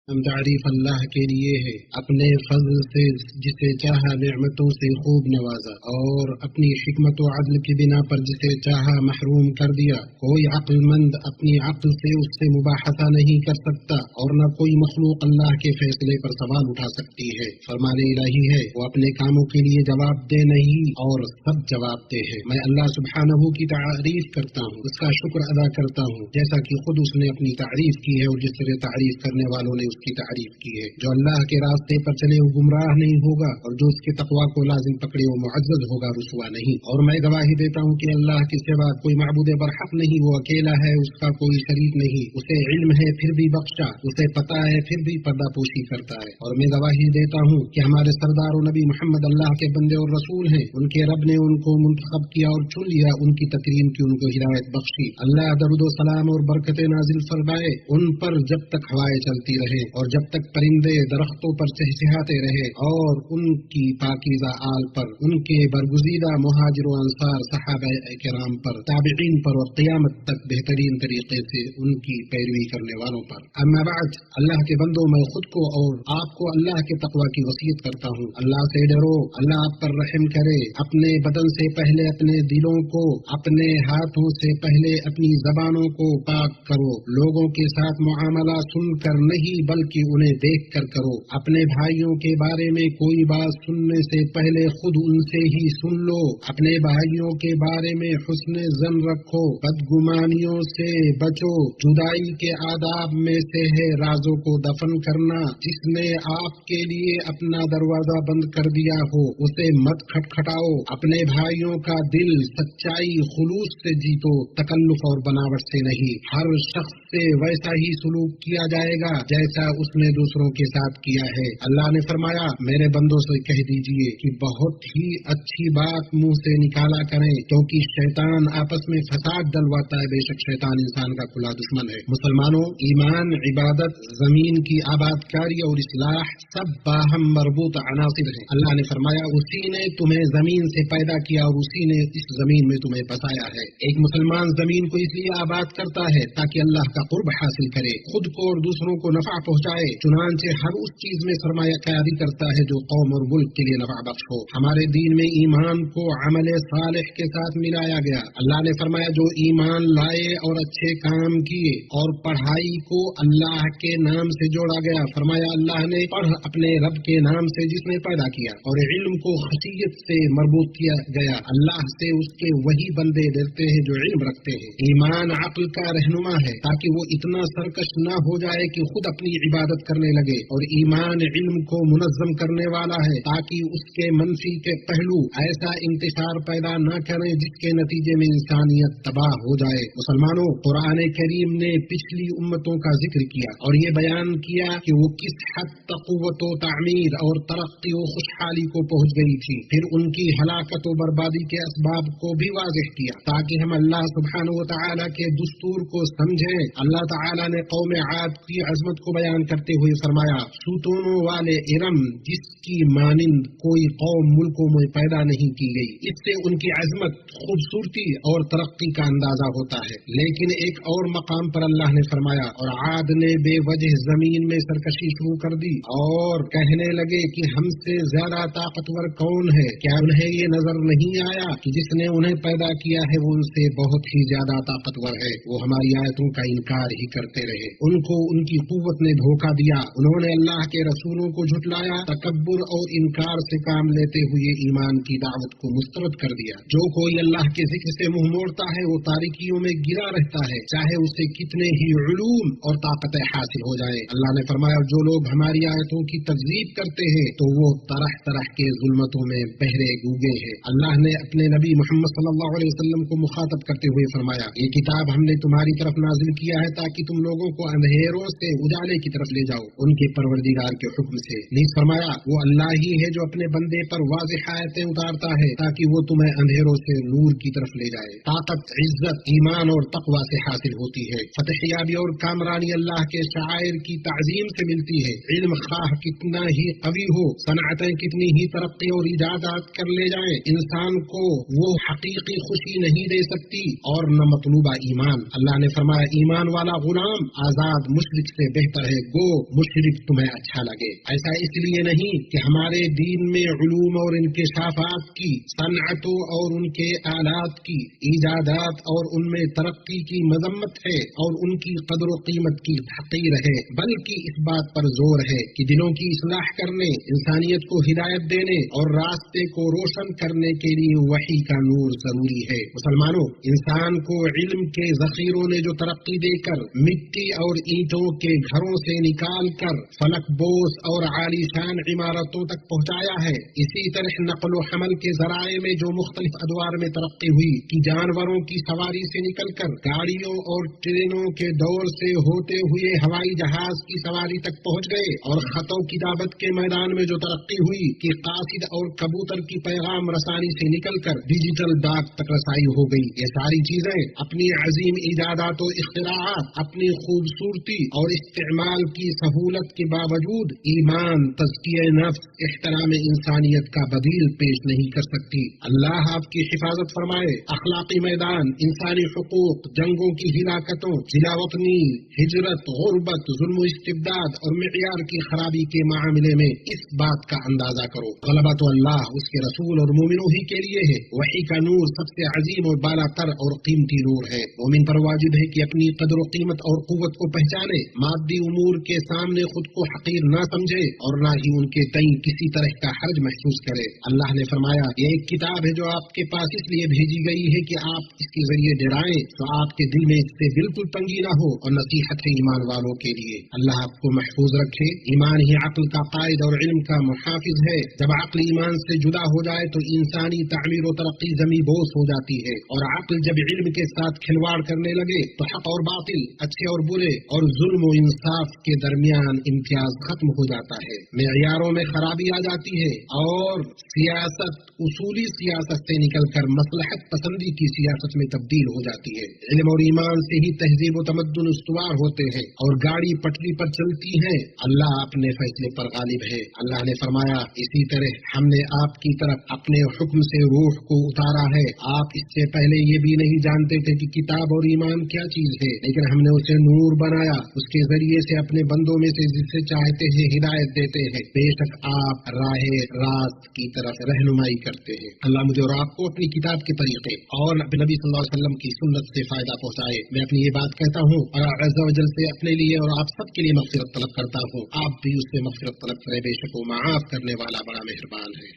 ہم تعریف اللہ کے لیے ہے، اپنے فضل سے جسے چاہا نعمتوں سے خوب نوازا، اور اپنی حکمت و عدل کی بنا پر جسے چاہا محروم کر دیا۔ کوئی عقل مند اپنی عقل سے اس سے مباحثہ نہیں کر سکتا، اور نہ کوئی مخلوق اللہ کے فیصلے پر سوال اٹھا سکتی ہے۔ فرمان الہی ہے، وہ اپنے کاموں کے لیے جواب دہ نہیں اور سب جواب دہ ہے۔ میں اللہ سبحانہ کی تعریف کرتا ہوں، اس کا شکر ادا کرتا ہوں، جیسا کہ خود اس نے اپنی تعریف کی ہے، اور جس طرح تعریف کرنے والوں نے کی تعریف کی ہے۔ جو اللہ کے راستے پر چلے وہ گمراہ نہیں ہوگا، اور جو اس کے تقوی کو لازم پکڑے وہ معزز ہوگا، رسوا نہیں۔ اور میں گواہی دیتا ہوں کہ اللہ کے سوا کوئی معبود برحق نہیں، وہ اکیلا ہے، اس کا کوئی شریک نہیں۔ اسے علم ہے پھر بھی بخشا، اسے پتہ ہے پھر بھی پردہ پوشی کرتا ہے۔ اور میں گواہی دیتا ہوں کہ ہمارے سردار و نبی محمد اللہ کے بندے اور رسول ہیں، ان کے رب نے ان کو منتخب کیا اور چن لیا، ان کی تکریم کی، ان کو ہدایت بخشی۔ اللہ درود و سلام اور برکت نازل فرمائے ان پر جب تک ہوائیں چلتی رہے، اور جب تک پرندے درختوں پر چہچہاتے رہے، اور ان کی پاکیزہ آل پر، ان کے برگزیدہ مہاجر و انصار صحابہ کرام پر، تابعین پر، اور قیامت تک بہترین طریقے سے ان کی پیروی کرنے والوں پر۔ اما بعد، اللہ کے بندوں، میں خود کو اور آپ کو اللہ کے تقوی کی وصیت کرتا ہوں۔ اللہ سے ڈرو، اللہ آپ پر رحم کرے۔ اپنے بدن سے پہلے اپنے دلوں کو، اپنے ہاتھوں سے پہلے اپنی زبانوں کو پاک کرو۔ لوگوں کے ساتھ معاملہ سن کر نہیں بلکہ انہیں دیکھ کر کرو۔ اپنے بھائیوں کے بارے میں کوئی بات سننے سے پہلے خود ان سے ہی سن لو۔ اپنے بھائیوں کے بارے میں حسن ظن رکھو، بدگمانیوں سے بچو۔ جدائی کے آداب میں سے ہے رازوں کو دفن کرنا۔ جس نے آپ کے لیے اپنا دروازہ بند کر دیا ہو اسے مت کھٹکھٹاؤ۔ اپنے بھائیوں کا دل سچائی خلوص سے جیتو، تکلف اور بناوٹ سے نہیں۔ ہر شخص سے ویسا ہی سلوک کیا جائے گا جیسا اس نے دوسروں کے ساتھ کیا ہے۔ اللہ نے فرمایا، میرے بندوں سے کہہ دیجئے کہ بہت ہی اچھی بات منہ سے نکالا کریں، کیونکہ شیطان آپس میں فساد ڈلواتا ہے، بے شک شیطان انسان کا کھلا دشمن ہے۔ مسلمانوں، ایمان، عبادت، زمین کی آباد کاری اور اصلاح سب باہم مربوط عناصر ہیں۔ اللہ نے فرمایا، اسی نے تمہیں زمین سے پیدا کیا اور اسی نے اس زمین میں تمہیں بسایا ہے۔ ایک مسلمان زمین کو اس لیے آباد کرتا ہے تاکہ اللہ کا قرب حاصل کرے، خود کو اور دوسروں کو نفع پہنچائے، چنانچہ ہر اس چیز میں سرمایہ کاری کرتا ہے جو قوم اور ملک کے لیے نفع بخش ہو۔ ہمارے دین میں ایمان کو عمل صالح کے ساتھ ملایا گیا۔ اللہ نے فرمایا، جو ایمان لائے اور اچھے کام کیے، اور پڑھائی کو اللہ کے نام سے جوڑا گیا۔ فرمایا، اللہ نے پڑھ اپنے رب کے نام سے جس نے پیدا کیا، اور علم کو خشیت سے مربوط کیا گیا۔ اللہ سے اس کے وہی بندے ڈرتے ہیں جو علم رکھتے ہیں۔ ایمان عقل کا رہنما ہے تاکہ وہ اتنا سرکش نہ ہو جائے کہ خود اپنی عبادت کرنے لگے، اور ایمان علم کو منظم کرنے والا ہے تاکہ اس کے منفی کے پہلو ایسا انتشار پیدا نہ کریں جس کے نتیجے میں انسانیت تباہ ہو جائے۔ مسلمانوں، قرآن کریم نے پچھلی امتوں کا ذکر کیا اور یہ بیان کیا کہ وہ کس حد تک قوت و تعمیر اور ترقی و خوشحالی کو پہنچ گئی تھی، پھر ان کی ہلاکت و بربادی کے اسباب کو بھی واضح کیا تاکہ ہم اللہ سبحانہ و تعالی کے دستور کو سمجھیں۔ اللہ تعالی نے قوم عاد کی عظمت کو بیان کرتے ہوئے فرمایا، ستونوں والے ارم جس کی مانند کوئی قوم ملکوں میں پیدا نہیں کی گئی۔ اس سے ان کی عظمت، خوبصورتی اور ترقی کا اندازہ ہوتا ہے۔ لیکن ایک اور مقام پر اللہ نے فرمایا، اور عاد نے بے وجہ زمین میں سرکشی شروع کر دی اور کہنے لگے کہ ہم سے زیادہ طاقتور کون ہے؟ کیا انہیں یہ نظر نہیں آیا کہ جس نے انہیں پیدا کیا ہے وہ ان سے بہت ہی زیادہ طاقتور ہے؟ وہ ہماری آیتوں کا انکار ہی کرتے رہے، ان کو ان کی قوت نے دھوکہ دیا، انہوں نے اللہ کے رسولوں کو جھٹلایا، تکبر اور انکار سے کام لیتے ہوئے ایمان کی دعوت کو مسترد کر دیا۔ جو کوئی اللہ کے ذکر سے منہ موڑتا ہے وہ تاریکیوں میں گرا رہتا ہے، چاہے اسے کتنے ہی علوم اور طاقتیں حاصل ہو جائیں۔ اللہ نے فرمایا، جو لوگ ہماری آیتوں کی تکذیب کرتے ہیں تو وہ طرح طرح کے ظلمتوں میں بہرے گوگے ہیں۔ اللہ نے اپنے نبی محمد صلی اللہ علیہ وسلم کو مخاطب کرتے ہوئے فرمایا، یہ کتاب ہم نے تمہاری طرف نازل کیا ہے تاکہ تم لوگوں کو اندھیروں سے اجالے کی طرف لے جاؤ ان کے پروردگار کے حکم سے۔ نیز فرمایا، وہ اللہ ہی ہے جو اپنے بندے پر واضح آیتیں اتارتا ہے تاکہ وہ تمہیں اندھیروں سے نور کی طرف لے جائے۔ طاقت، عزت، ایمان اور تقوی سے حاصل ہوتی ہے۔ فتح یابی اور کامرانی اللہ کے شعائر کی تعظیم سے ملتی ہے۔ علم خواہ کتنا ہی قوی ہو، صنعتیں کتنی ہی ترقی اور ایجادات کر لے جائیں، انسان کو وہ حقیقی خوشی نہیں دے سکتی اور نہ مطلوبہ ایمان۔ اللہ نے فرمایا، ایمان والا غلام آزاد مشرک سے بہتر ہے گو مشرک تمہیں اچھا لگے۔ ایسا اس لیے نہیں کہ ہمارے دین میں علوم اور انکشافات کی، صنعتوں اور ان کے آلات کی، ایجادات اور ان میں ترقی کی مذمت ہے اور ان کی قدر و قیمت کی تحقیر ہے، بلکہ اس بات پر زور ہے کہ دلوں کی اصلاح کرنے، انسانیت کو ہدایت دینے اور راستے کو روشن کرنے کے لیے وحی کا نور ضروری ہے۔ مسلمانوں، انسان کو علم کے ذخیروں نے جو ترقی دے کر مٹی اور اینٹوں کے گھروں سے نکال کر فلک بوس اور عالی شان عمارتوں تک پہنچایا ہے، اسی طرح نقل و حمل کے ذرائع میں جو مختلف ادوار میں ترقی ہوئی کہ جانوروں کی سواری سے نکل کر گاڑیوں اور ٹرینوں کے دور سے ہوتے ہوئے ہوائی جہاز کی سواری تک پہنچ گئے، اور خط و کتابت کے میدان میں جو ترقی ہوئی کہ قاصد اور کبوتر کی پیغام رسانی سے نکل کر ڈیجیٹل ڈاک تک رسائی ہو گئی، یہ ساری چیزیں اپنی عظیم ایجادات و اختراعات، اپنی خوبصورتی اور استعمال کی سہولت کے باوجود ایمان، تزکیہ نفس، احترام انسانیت کا بدیل پیش نہیں کر سکتی۔ اللہ آپ کی حفاظت فرمائے۔ اخلاقی میدان، انسانی حقوق، جنگوں کی ہلاکتوں، جلا وطنی، ہجرت، غربت، ظلم و استبداد اور معیار کی خرابی کے معاملے میں اس بات کا اندازہ کرو، غلبہ تو اللہ، اس کے رسول اور مومنوں ہی کے لیے ہے۔ وحی کا نور سب سے عظیم اور بالا تر اور قیمتی نور ہے۔ مومن پر واجب ہے کہ اپنی قدر و قیمت اور قوت کو پہچانے، مادی امور کے سامنے خود کو حقیر نہ سمجھے اور نہ ہی ان کے تئیں کسی طرح کا حرج محسوس کرے۔ اللہ نے فرمایا، یہ ایک کتاب ہے جو آپ کے پاس اس لیے بھیجی گئی ہے کہ آپ اس کے ذریعے ڈرائیں تو آپ کے دل میں اس سے بالکل تنگی نہ ہو، اور نصیحت ہے ایمان والوں کے لیے۔ اللہ آپ کو محفوظ رکھے۔ ایمان ہی عقل کا قائد اور علم کا محافظ ہے۔ جب عقل ایمان سے جدا ہو جائے تو انسانی تعمیر و ترقی زمیں بوس ہو جاتی ہے، اور عقل جب علم کے ساتھ کھلواڑ کرنے لگے تو حق اور باطل، اچھے اور برے اور ظلم و انصاف کے درمیان امتیاز ختم ہو جاتا ہے، معیاروں میں خرابی آ جاتی ہے، اور سیاست اصولی سیاست سے نکل کر مصلحت پسندی کی سیاست میں تبدیل ہو جاتی ہے۔ علم اور ایمان سے ہی تہذیب و تمدن استوار ہوتے ہیں اور گاڑی پٹری پر چلتی ہے۔ اللہ اپنے فیصلے پر غالب ہے۔ اللہ نے فرمایا، اسی طرح ہم نے آپ کی طرف اپنے حکم سے روح کو اتارا ہے۔ آپ اس سے پہلے یہ بھی نہیں جانتے تھے کہ کتاب اور ایمان کیا چیز ہے، لیکن ہم نے اسے نور بنایا، اس کے ذریعے سے اپنے بندوں میں سے جسے چاہتے ہیں ہدایت دیتے ہیں۔ بے شک آپ راہ راست کی طرف رہنمائی کرتے ہیں۔ اللہ مجھے اور آپ کو اپنی کتاب کے طریقے اور نبی صلی اللہ علیہ وسلم کی سنت سے فائدہ پہنچائے۔ میں اپنی یہ بات کہتا ہوں اور عز و جل سے اپنے لیے اور آپ سب کے لیے مغفرت طلب کرتا ہوں۔ آپ بھی اس سے مغفرت طلب کریں، بے شک وہ معاف کرنے والا بڑا مہربان ہے۔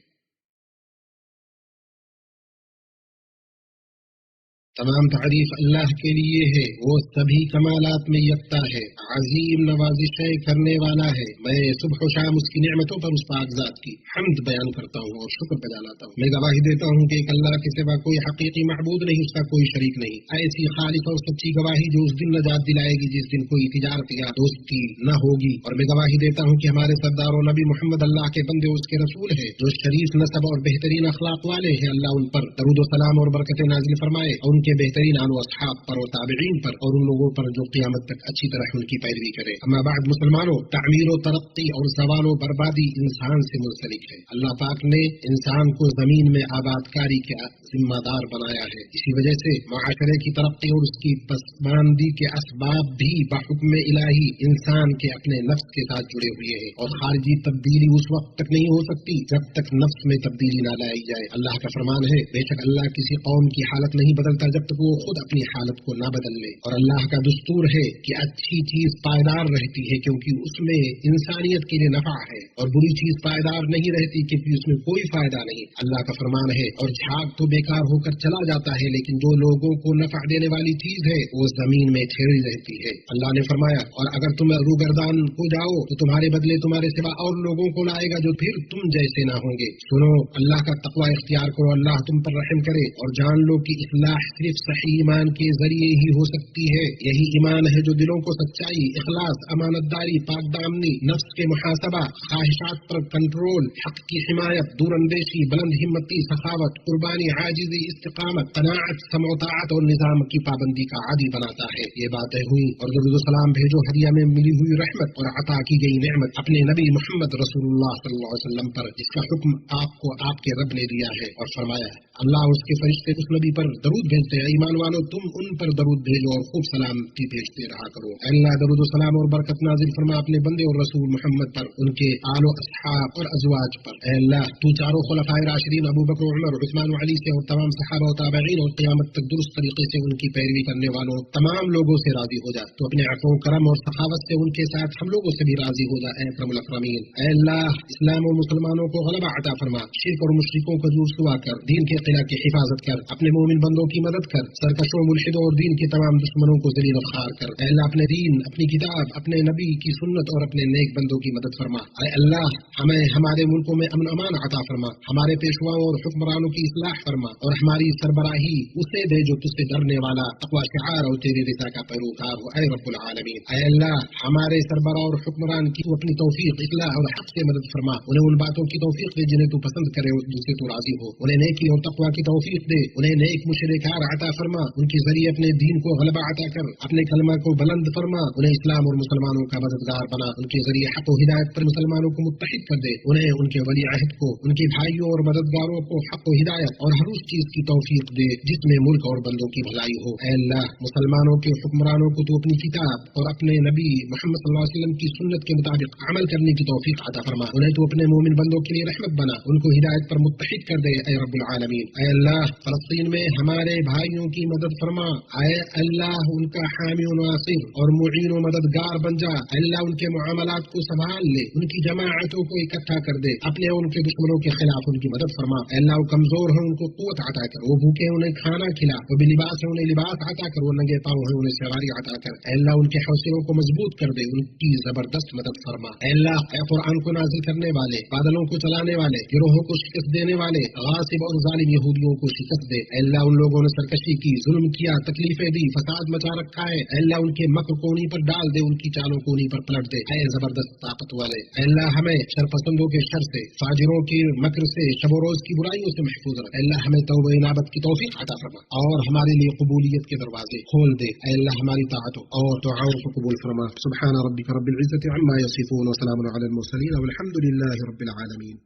تمام تعریف اللہ کے لیے ہے، وہ سبھی کمالات میں یکتا ہے، عظیم نوازشیں کرنے والا ہے۔ میں صبح و شام اس کی نعمتوں پر اس پاک ذات کی حمد بیان کرتا ہوں اور شکر بجا لاتا ہوں۔ میں گواہی دیتا ہوں کہ ایک اللہ کے سوا کوئی حقیقی معبود نہیں، اس کا کوئی شریک نہیں۔ ایسی خالص اور سچی گواہی جو اس دن نجات دلائے گی جس دن کوئی تجارت یا دوستی نہ ہوگی۔ اور میں گواہی دیتا ہوں کہ ہمارے سردار و نبی محمد اللہ کے بندے اس کے رسول ہے، جو شریف نسب اور بہترین اخلاق والے ہیں۔ اللہ ان پر درود و سلام اور برکت نازل فرمائے، اور ان کے بہترین آل و اصحاب پر اور تابعین پر اور ان لوگوں پر جو قیامت تک اچھی طرح ان کی پیروی کرے۔ اما بعد، مسلمانوں، تعمیر و ترقی اور زوال و بربادی انسان سے منسلک ہے۔ اللہ پاک نے انسان کو زمین میں آباد کاری کے ذمہ دار بنایا ہے۔ اسی وجہ سے معاشرے کی ترقی اور اس کی پسماندگی کے اسباب بھی بحکم الہی انسان کے اپنے نفس کے ساتھ جڑے ہوئے ہیں، اور خارجی تبدیلی اس وقت تک نہیں ہو سکتی جب تک نفس میں تبدیلی نہ لائی جائے۔ اللہ کا فرمان ہے، بے شک اللہ کسی قوم کی حالت نہیں بدلتا جب تک وہ خود اپنی حالت کو نہ بدل لے۔ اور اللہ کا دستور ہے کہ اچھی چیز پائیدار رہتی ہے کیونکہ اس میں انسانیت کے لیے نفع ہے، اور بری چیز پائیدار نہیں رہتی کیونکہ اس میں کوئی فائدہ نہیں۔ اللہ کا فرمان ہے، اور جھاگ تو بیکار ہو کر چلا جاتا ہے، لیکن جو لوگوں کو نفع دینے والی چیز ہے وہ زمین میں ٹھہری رہتی ہے۔ اللہ نے فرمایا، اور اگر تم روگردان ہو جاؤ تو تمہارے بدلے تمہارے سوا اور لوگوں کو لائے گا جو پھر تم جیسے نہ ہوں گے۔ سنو، اللہ کا تقوی اختیار کرو، اللہ تم پر رحم کرے، اور جان لو کہ اصلاح صرف صحیح ایمان کے ذریعے ہی ہو سکتی ہے۔ یہی ایمان ہے جو دلوں کو سچائی، اخلاص، امانت داری، پاک دامنی، نفس کے محاسبہ، خواہشات پر کنٹرول، حق کی حمایت، دور اندیشی، بلند ہمتی، سخاوت، قربانی، عاجزی، استقامت، قناعت، سمع و طاعت اور نظام کی پابندی کا عادی بناتا ہے۔ یہ باتیں ہوئی، اور درود و سلام بھیجو ہدیہ میں ملی ہوئی رحمت اور عطا کی گئی نعمت اپنے نبی محمد رسول اللہ صلی اللہ علیہ وسلم پر، جس کا حکم آپ کو آپ کے رب نے دیا ہے، اور فرمایا، اللہ اس کے فرشتے اس نبی پر درود بھیجتے ہیں، ایمان والو تم ان پر درود بھیجو اور خوب سلامتی بھیجتے رہا کرو۔ اے اللہ درود و سلام اور برکت نازل فرما اپنے بندے اور رسول محمد پر، ان کے آل و اصحاب اور ازواج پر۔ اے اللہ تو چاروں خلفائے راشدین ابو بکر و عمر عثمان و علی سے اور تمام صحابہ و تابعین اور قیامت تک درست طریقے سے ان کی پیروی کرنے والوں تمام لوگوں سے راضی ہو جا۔ تو اپنے عفو و کرم اور سخاوت سے ان کے ساتھ ہم لوگوں سے بھی راضی ہو جا اے اکرم الاکرمین۔ اے اللہ اسلام و مسلمانوں کو غلبہ عطا فرما، شرک اور مشرکوں کو دور سوا کر، دین کے قلعہ کی حفاظت کر، اپنے مومن بندوں کی مدد کر، سرکشوں ملحدوں اور دین کے تمام دشمنوں کو ذلیل و خوار کر۔ اے اللہ اپنے دین، اپنی کتاب، اپنے نبی کی سنت اور اپنے نیک بندوں کی مدد فرما۔ اے اللہ ہمیں ہمارے ملکوں میں امن امان عطا فرما، ہمارے پیشواؤں اور حکمرانوں کی اصلاح فرما اور ہماری سربراہی اسے دے جو تجھ سے ڈرنے والا، تقوی شعار اور تیری رضا کا پیروکار ہو اے رب العالمین۔ اے اللہ ہمارے سربراہ اور حکمران کی اپنی توفیق، اصلاح اور حق سے مدد فرما، انہیں ان باتوں کی توفیق دے جنہیں تو پسند کرے اور جن سے تو راضی ہو، انہیں نیکی اور تقوی کی توفیق دے، انہیں نیک مشرکار عطا فرما، ان کے ذریعے اپنے دین کو غلبہ عطا کر، اپنے کلمہ کو بلند فرما، انہیں اسلام اور مسلمانوں کا مددگار بنا، ان کے ذریعے حق و ہدایت پر مسلمانوں کو متحد کر دے، انہیں ان کے ولی عہد کو، ان کے بھائیوں اور مددگاروں کو حق و ہدایت اور ہر اس چیز کی توفیق دے جس میں ملک اور بندوں کی بھلائی ہو۔ اے اللہ مسلمانوں کے حکمرانوں کو تو اپنی کتاب اور اپنے نبی محمد صلی اللہ علیہ وسلم کی سنت کے مطابق عمل کرنے کی توفیق عطا فرما، انہیں تو اپنے مومن بندوں کے لیے رحمت بنا، ان کو ہدایت پر متحد کر دے اے رب العالمین۔ اے اللہ فلسطین میں ہمارے بھائیوں کی مدد فرما، اے اللہ ان کا حامی و ناصر اور معین و مددگار بن جا، اے اللہ ان کے معاملات کو سنبھال لے، ان کی جماعتوں کو اکٹھا کر دے، اپنے ان کے دشمنوں کے خلاف ان کی مدد فرما۔ اے اللہ وہ کمزور ہیں ان کو قوت عطا کر، وہ بھوکے ہیں انہیں کھانا کھلا، وہ بے لباس ہیں انہیں لباس عطا کر، وہ ننگے پاؤں ہیں انہیں سواری عطا کر۔ اے اللہ ان کے حوصلوں کو مضبوط کر دے، ان کی زبردست مدد فرما۔ اے اللہ اے قرآن کو نازل کرنے والے، بادلوں کو چلانے والے، گروہوں کو شکست دینے والے، غاصب اور ظالم یہودیوں کو شکست دے۔ اے اللہ ان لوگوں نے سرکشی کی، ظلم کیا، تکلیفیں دی، فساد مچا رکھا ہے، اے اللہ ان کے مکر کو انہیں پر ڈال دے، ان کی چالوں کو انہیں پر پلٹ دے اے زبردست طاقت والے۔ اے اللہ ہمیں شرپسندوں کے شر سے، فاجروں کے مکر سے، شب و روز کی برائیوں سے محفوظ رکھ۔ اے اللہ ہمیں توبہ انابت کی توفیق عطا فرما اور ہمارے لیے قبولیت کے دروازے کھول دے۔ اے اللہ ہماری طاعتوں اور دعاؤں کو قبول فرما۔ سبحان ربک رب العزة عما یصفون وسلام علی المرسلین والحمد للہ رب العالمین۔